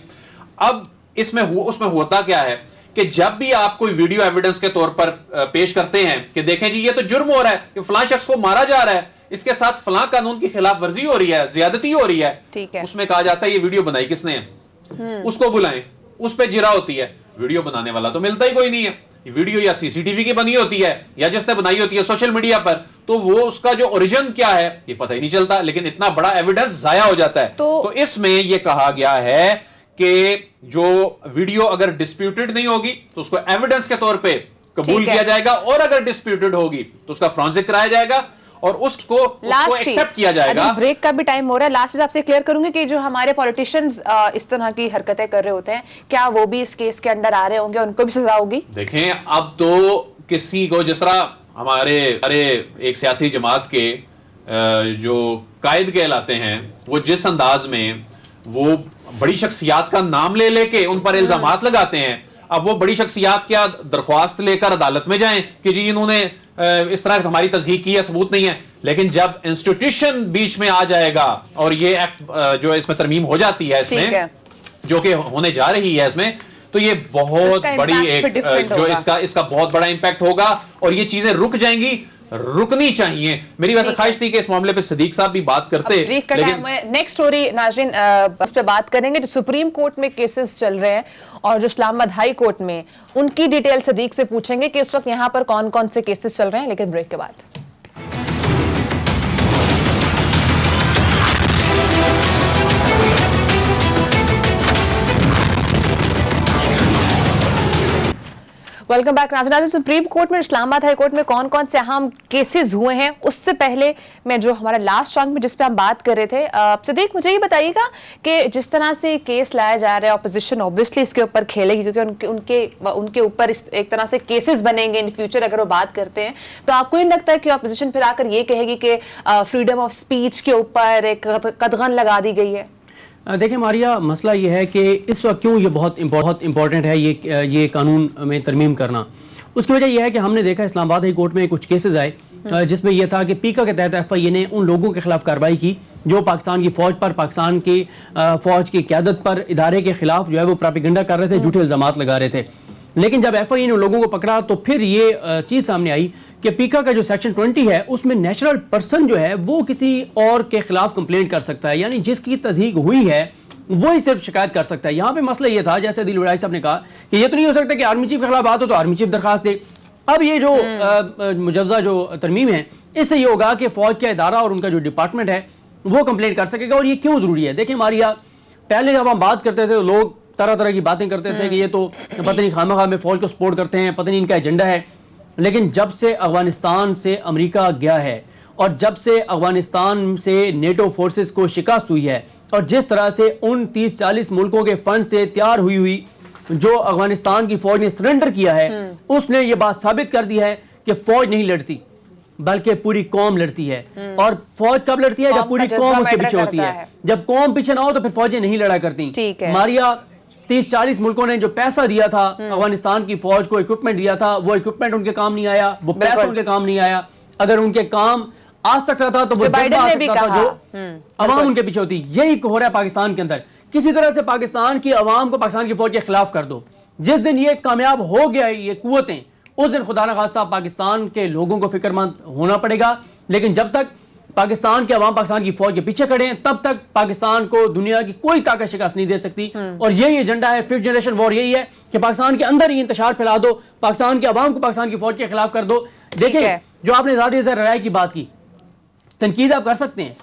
Speaker 2: अब उसमें होता क्या है कि जब भी आप कोई वीडियो एविडेंस के तौर पर पेश करते हैं कि देखें जी ये तो जुर्म हो रहा है कि फलां शख्स को मारा जा रहा है, इसके साथ फलां कानून की खिलाफ वर्जी हो रही है, ज्यादती हो रही है,
Speaker 1: ठीक है,
Speaker 2: उसमें कहा जाता है ये वीडियो बनाई किसने है, उसको बुलाएं, उस पर जिरा होती है। वीडियो बनाने वाला तो मिलता ही कोई नहीं है, वीडियो या CCTV की बनी होती है या जिसने बनाई होती है सोशल मीडिया पर, तो वो उसका जो ओरिजिन क्या है ये पता ही नहीं चलता, लेकिन इतना बड़ा एविडेंस जाया हो जाता है। तो इसमें यह कहा गया है कि जो वीडियो अगर डिस्प्यूटेड नहीं होगी तो उसको एविडेंस के तौर पे कबूल किया जाएगा, और अगर डिस्प्यूटेड होगी तो उसका फोरेंसिक कराया जाएगा और उसको एक्सेप्ट किया जाएगा।
Speaker 1: ब्रेक का भी टाइम हो रहा है, लास्ट आपसे क्लियर करूंगी कि जो हमारे पॉलिटिशियंस इस तरह की हरकतें कर रहे होते हैं, क्या वो भी इस केस के अंडर आ रहे होंगे, उनको भी सजा होगी?
Speaker 2: देखें, अब तो किसी को, जिस तरह हमारे एक सियासी जमात के जो कायद कहलाते हैं, वो जिस अंदाज में वो बड़ी शख्सियात का नाम ले लेके उन पर इल्जामात लगाते हैं, अब वो बड़ी शख्सियात क्या दरख्वास्त लेकर अदालत में जाएं कि जी इन्होंने इस तरह हमारी तस्दीक की है, सबूत नहीं है। लेकिन जब इंस्टीट्यूशन बीच में आ जाएगा और ये एक्ट जो इसमें तरमीम हो जाती है इसमें, जो कि होने जा रही है इसमें, तो ये बहुत बड़ी एक जो इसका बहुत बड़ा इंपैक्ट होगा और ये चीजें रुक जाएंगी, रुकनी चाहिए। मेरी वैसे ख्वाहिश थी कि इस मामले पे सदीक साहब भी बात करते,
Speaker 1: लेकिन नेक्स्ट स्टोरी नाजरीन उस पे बात करेंगे। जो सुप्रीम कोर्ट में केसेस चल रहे हैं और जो इस्लामाबाद हाई कोर्ट में, उनकी डिटेल सदीक से पूछेंगे कि इस वक्त यहाँ पर कौन कौन से केसेस चल रहे हैं, लेकिन ब्रेक के बाद। Welcome back. नाज़रीन, सुप्रीम कोर्ट में, इस्लामाबाद हाई कोर्ट में कौन कौन से अहम केसेस हुए हैं, उससे पहले मैं जो हमारा लास्ट चंक में जिस पे हम बात कर रहे थे, सदीक मुझे ये बताइएगा कि जिस तरह से केस लाया जा रहा है, ऑपोजिशन ऑब्वियसली इसके ऊपर खेलेगी क्योंकि उनके ऊपर एक तरह से केसेस बनेंगे इन फ्यूचर अगर वो बात करते हैं। तो आपको नहीं लगता है कि ऑपोजिशन फिर आकर ये कहेगी कि फ्रीडम ऑफ स्पीच के ऊपर एक कदगन लगा दी गई है?
Speaker 4: देखिए मारिया, मसला ये है कि इस वक्त क्यों ये बहुत इंपॉर्टेंट है ये कानून में तरमीम करना। उसकी वजह यह है कि हमने देखा इस्लामाबाद हाई कोर्ट में कुछ केसेस आए जिसमें यह था कि पीका के तहत FIA ने उन लोगों के खिलाफ कार्रवाई की जो पाकिस्तान की फौज पर, पाकिस्तान की फौज की क़यादत पर, इदारे के खिलाफ जो है वो प्रोपेगेंडा कर रहे थे, झूठे इल्जामात लगा रहे थे। लेकिन जब FIA ने उन लोगों को पकड़ा तो फिर ये चीज़ सामने आई कि पीका का जो सेक्शन 20 है उसमें नेचुरल पर्सन जो है वो किसी और के खिलाफ कंप्लेंट कर सकता है, यानी जिसकी तस्दीक हुई है वो ही सिर्फ शिकायत कर सकता है। यहाँ पे मसला ये था, जैसे दिल उड़ाई साहब ने कहा कि ये तो नहीं हो सकता कि आर्मी चीफ के खिलाफ बात हो तो आर्मी चीफ दरखास्त दे। अब ये जो मुजवजा जो तरमीम है, इससे ये होगा कि फौज का इदारा और उनका जो डिपार्टमेंट है वो कंप्लेंट कर सकेगा। और ये क्यों जरूरी है? देखिए मारिया, पहले जब हम बात करते थे तो लोग तरह तरह की बातें करते थे कि ये तो पता नहीं खामखा में फौज को सपोर्ट करते हैं, पता नहीं इनका एजेंडा है। लेकिन जब से अफगानिस्तान से अमेरिका गया है और जब से अफगानिस्तान से नेटो फोर्सेस को शिकस्त हुई है और जिस तरह से उन 30-40 मुल्कों के फंड से तैयार हुई जो अफगानिस्तान की फौज ने सरेंडर किया है, उसने ये बात साबित कर दी है कि फौज नहीं लड़ती बल्कि पूरी कौम लड़ती है। और फौज कब लड़ती है? जब पूरी कौम उसके पीछे होती है। जब कौम पीछे ना हो तो फिर फौजें नहीं लड़ा करती। मारिया 30-40 मुल्कों ने जो पैसा दिया था अफगानिस्तान की फौज को, इक्विपमेंट दिया था, वो इक्विपमेंट उनके काम नहीं आया, वो पैसा उनके काम नहीं आया। अगर उनके काम आ सकता था तो वो बाइडेन ने भी कहा जो अवाम उनके पीछे होती। यही हो रहा है पाकिस्तान के अंदर। किसी तरह से पाकिस्तान की अवाम को पाकिस्तान की फौज के खिलाफ कर दो। जिस दिन ये कामयाब हो गया ये कुव्वतें, उस दिन खुदा न खास्ता पाकिस्तान के लोगों को फिक्रमंद होना पड़ेगा। लेकिन जब तक पाकिस्तान के अवाम पाकिस्तान की फौज के पीछे खड़े हैं, तब तक पाकिस्तान को दुनिया की कोई ताकत शिकस्त नहीं दे सकती। और यही एजेंडा है 5th जनरेशन वॉर, यही है कि पाकिस्तान के अंदर ही इंतशार फैला दो, पाकिस्तान के अवाम को पाकिस्तान की फौज के खिलाफ कर दो। देखिए, जो आपने आज़ादी ज़राए की बात की, तनकीद आप कर सकते हैं,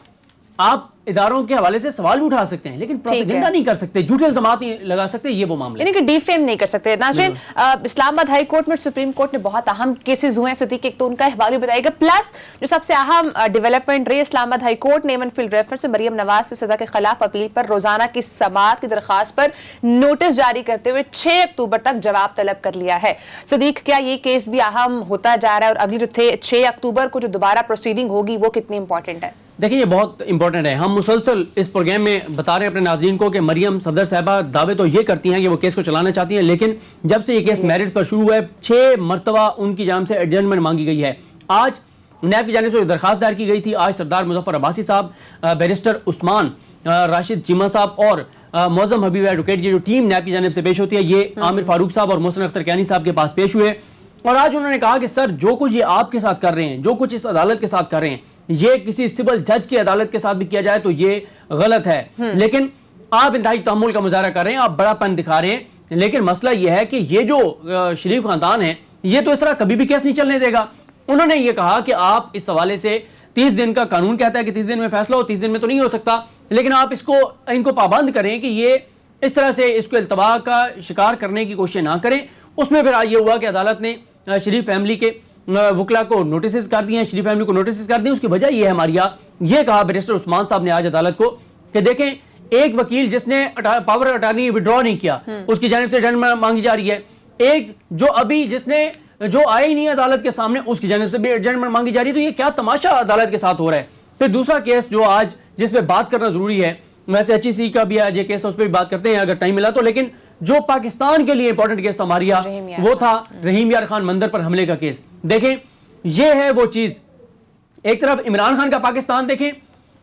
Speaker 4: आप इदारों के हवाले से सवाल भी उठा सकते हैं, लेकिन प्रोपेगेंडा नहीं कर सकते, झूठे इल्जामात नहीं लगा सकते। ये वो मामला
Speaker 1: यानी कि डिफेम नहीं कर सकते। नाज़रीन, इस्लामाबाद हाई कोर्ट में सुप्रीम कोर्ट ने बहुत अहम केसेस हुए हैं सिद्दीक, एक तो उनका अहवाल भी बताएगा, प्लस जो सबसे अहम डेवलपमेंट रही, इस्लामाबाद हाई कोर्ट ने एमन फील्ड रेफरेंस से मरियम नवाज से सजा के खिलाफ अपील पर रोजाना की समाअत की दरखास्त पर नोटिस जारी करते हुए 6 अक्टूबर तक जवाब तलब कर लिया है। सिद्दीक, क्या ये केस भी अहम होता जा रहा है और अगली जो थे 6 अक्टूबर को जो दोबारा प्रोसीडिंग होगी वो कितनी इंपॉर्टेंट है?
Speaker 4: देखिए, ये बहुत इंपॉर्टेंट है। हम मुसलसल इस प्रोग्राम में बता रहे हैं अपने नाज़रीन को कि मरियम सफदर साहबा दावे तो ये करती हैं कि वो केस को चलाना चाहती हैं, लेकिन जब से ये केस मैरिट्स पर शुरू हुआ है 6 मरतबा उनकी जानिब से एडजर्नमेंट मांगी गई है। आज नैब की जानिब से दरखास्त दायर की गई थी। आज सरदार मुजफ्फर अब्बासी साहब, बैरिस्टर उस्मान राशिद चीमा साहब और मौजम हबीब एडवोकेट की जो टीम नैब की जानिब से पेश होती है, ये आमिर फारूक साहब और मोहसिन अख्तर कैनी साहब के पास पेश हुए। और आज उन्होंने कहा कि सर, जो कुछ ये आपके साथ कर रहे हैं, जो कुछ इस अदालत के साथ कर रहे हैं, ये किसी सिविल जज की अदालत के साथ भी किया जाए तो ये गलत है। लेकिन आप इंतहाई तहम्मुल का मुजाहरा कर रहे हैं, आप बड़ापन दिखा रहे हैं। लेकिन मसला ये है कि ये जो शरीफ खानदान है, ये तो इस तरह कभी भी केस नहीं चलने देगा। उन्होंने ये कहा कि आप इस हवाले से 30 दिन का कानून कहता है कि 30 दिन में फैसला हो, 30 दिन में तो नहीं हो सकता, लेकिन आप इनको पाबंद करें कि ये इस तरह से इसको इल्तवा का शिकार करने की कोशिश ना करें। उसमें फिर आज ये हुआ कि अदालत ने शरीफ फैमिली के वकला को नोटिस कर दिए, शरीफ फैमिली को नोटिस कर दिए। उसकी वजह यह है हमारी, ये कहा बैरिस्टर उस्मान साहब ने आज अदालत को कि देखें, एक वकील जिसने पावर अटॉर्नी विड्रॉ नहीं किया, उसकी जानिब से एडजर्नमेंट मांगी जा रही है। एक जो अभी जो आए ही नहीं अदालत के सामने, उसकी जानिब से भी एडजर्नमेंट मांगी जा रही है। तो ये क्या तमाशा अदालत के साथ हो रहा है। फिर दूसरा केस जो आज जिस पे बात करना जरूरी है, वैसे HEC का भी आज ये केस, उस पर भी बात करते हैं अगर टाइम मिला तो, लेकिन जो पाकिस्तान के लिए इंपॉर्टेंट केस हमारी वो था रहीम यार खान मंदिर पर हमले का केस। देखें, ये है वो चीज, एक तरफ इमरान खान का पाकिस्तान देखें,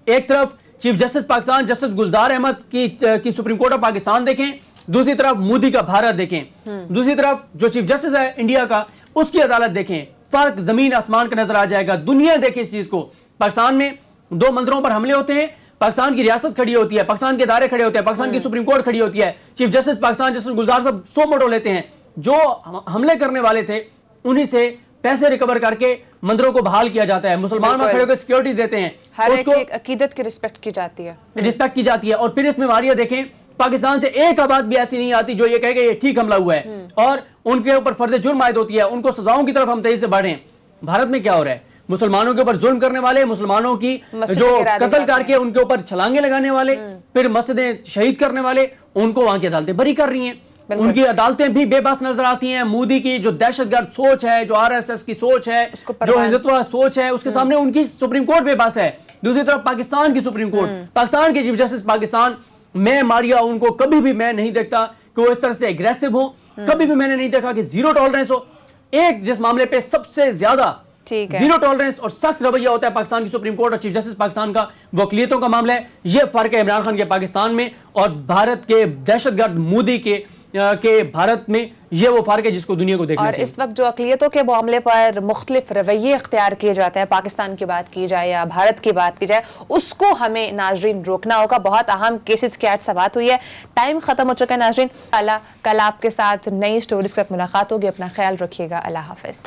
Speaker 4: एक तरफ चीफ जस्टिस पाकिस्तान जस्टिस गुलजार अहमद की सुप्रीम कोर्ट ऑफ पाकिस्तान देखें, दूसरी तरफ मोदी का भारत देखें, दूसरी तरफ जो चीफ जस्टिस है इंडिया का, उसकी अदालत देखें। फर्क जमीन आसमान का नजर आ जाएगा। दुनिया देखे इस चीज को। पाकिस्तान में 2 मंदिरों पर हमले होते हैं, पाकिस्तान की रियासत खड़ी होती है, पाकिस्तान के इदारे खड़े होते हैं, पाकिस्तान की सुप्रीम कोर्ट खड़ी होती है, चीफ जस्टिस पाकिस्तान जस्टिस गुलजार साहब 100 मोटो लेते हैं। जो हमले करने वाले थे उन्हीं से पैसे रिकवर करके मंदिरों को बहाल किया जाता है, मुसलमान खड़े होकर सिक्योरिटी देते हैं,
Speaker 1: हर एक की अकीदत की रिस्पेक्ट की जाती है। और फिर इसमें मारिया देखें, पाकिस्तान से एक आवाज भी ऐसी नहीं आती जो ये कहे कि ये ठीक हमला हुआ है और उनके ऊपर फर्द जुर्म आयद होती है, उनको सजाओं की तरफ हम तेजी से बढ़े। भारत में क्या हो रहा है? मुसलमानों के ऊपर जुल्म करने वाले, मुसलमानों की जो कत्ल करके उनके ऊपर छलांगे लगाने वाले, फिर मस्जिदें शहीद करने वाले, उनको वहां की अदालतें बरी कर रही हैं। उनकी अदालतें भी बेबस नजर आती हैं। मोदी की जो दहशतगर्द सोच है, जो RSS की सोच है, जो हिंदुत्व सोच है, उसके सामने उनकी सुप्रीम कोर्ट बेबस है। दूसरी तरफ पाकिस्तान की सुप्रीम कोर्ट, पाकिस्तान के चीफ जस्टिस पाकिस्तान, मैं मारिया उनको कभी भी मैं नहीं देखता कि वो इस तरह से एग्रेसिव हो, कभी भी मैंने नहीं देखा कि जीरो टॉलरेंस हो। एक जिस मामले पे सबसे ज्यादा जीरो टॉलरेंस और सख्त रवैया होता है पाकिस्तान की सुप्रीम कोर्ट और चीफ जस्टिस पाकिस्तान का, वो अक़लियतों का मामला है। ये फर्क है इमरान खान के पाकिस्तान में और भारत के दहशतगर्द मोदी के भारत में। ये वो फर्क है जिसको दुनिया को देखना चाहिए। और इस वक्त जो अक़लियतों के मामले पर मुख्तलिफ रवैये इख्तियार किए जाते हैं, पाकिस्तान की बात की जाए या भारत की बात की जाए, उसको हमें नाजरीन रोकना होगा। बहुत अहम केसेस की आज समाअत हुई है। टाइम खत्म हो चुका है नाजरीन। कल आपके साथ नई स्टोरीज के साथ मुलाकात होगी। अपना ख्याल रखिएगा। अल्लाह हाफिज।